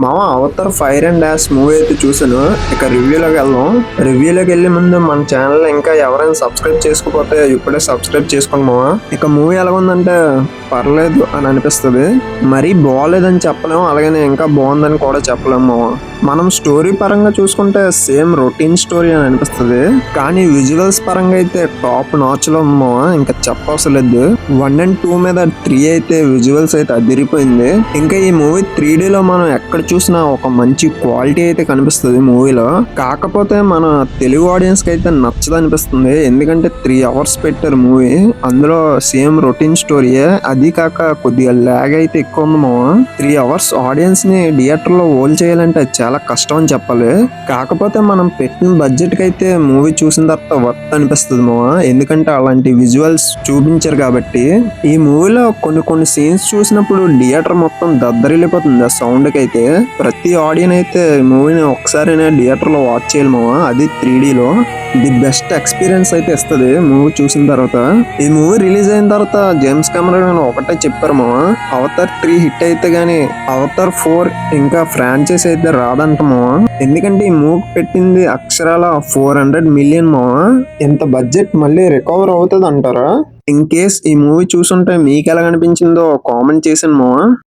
Avatar fire and dash movie అయితే చూసాను. ఇక రివ్యూలోకి వెళ్దాం. రివ్యూలోకి వెళ్లే ముందు మన ఛానల్ ఇంకా ఎవరైనా సబ్స్క్రైబ్ చేసుకోకపోతే ఇప్పుడే సబ్స్క్రైబ్ చేసుకోండి మావా. ఇక మూవీ ఎలా ఉందంటే పర్లేదు అని అనిపిస్తుంది. మరీ బాగోలేదని చెప్పలేము, అలాగనే ఇంకా బాగుందని కూడా చెప్పలేము మావా. మనం స్టోరీ పరంగా చూసుకుంటే సేమ్ రొటీన్ స్టోరీ అని అనిపిస్తుంది, కానీ విజువల్స్ పరంగా అయితే టాప్ నాచ్ లో మావా. ఇంకా చెప్పవసరం లేదు. 1 and 2 మీద 3 అయితే విజువల్స్ అయితే అదిరిపోయింది. ఇంకా ఈ మూవీ 3D లో మనం ఎక్కడ చూసినా ఒక మంచి క్వాలిటీ అయితే కనిపిస్తుంది మూవీలో. కాకపోతే మన తెలుగు ఆడియన్స్ కి అయితే నచ్చదు అనిపిస్తుంది, ఎందుకంటే 3 hours పెట్టారు మూవీ. అందులో సేమ్ రొటీన్ స్టోరీయే, అది కాక కొద్దిగా లాగ్ అయితే ఎక్కువ ఉంది మావా. 3 hours ఆడియన్స్ ని థియేటర్ లో హోల్డ్ చేయాలంటే చాలా కష్టం అని చెప్పాలి. కాకపోతే మనం పెట్టిన బడ్జెట్ కి అయితే మూవీ చూసిన తర్వాత వర్త్ అనిపిస్తుంది మావా, ఎందుకంటే అలాంటి విజువల్స్ చూపించారు కాబట్టి. ఈ మూవీలో కొన్ని సీన్స్ చూసినప్పుడు థియేటర్ మొత్తం దద్దరిల్లిపోతుంది ఆ సౌండ్ కి అయితే. ప్రతి ఆడియన్ అయితే మూవీని ఒకసారి థియేటర్ లో వాచ్ చేయాలి మావా, అది 3D లో. ది బెస్ట్ ఎక్స్పీరియన్స్ అయితే ఇస్తుంది మూవీ చూసిన తర్వాత. ఈ మూవీ రిలీజ్ అయిన తర్వాత జేమ్స్ కెమెరాన్ ఒకటే చెప్పారు మావా, అవతార్ 3 హిట్ అయితే గానీ అవతార్ 4 ఇంకా ఫ్రాంచైజ్ అయితే రాదంట మావా. ఎందుకంటే ఈ మూవీ పెట్టింది అక్షరాల 400 million మావా. ఇంత బడ్జెట్ మళ్ళీ రికవర్ అవుతుంది అంటారా? ఇన్ కేస్ ఈ మూవీ చూసుంటే మీకు ఎలా అనిపించిందో కామెంట్ చేసాను మావా.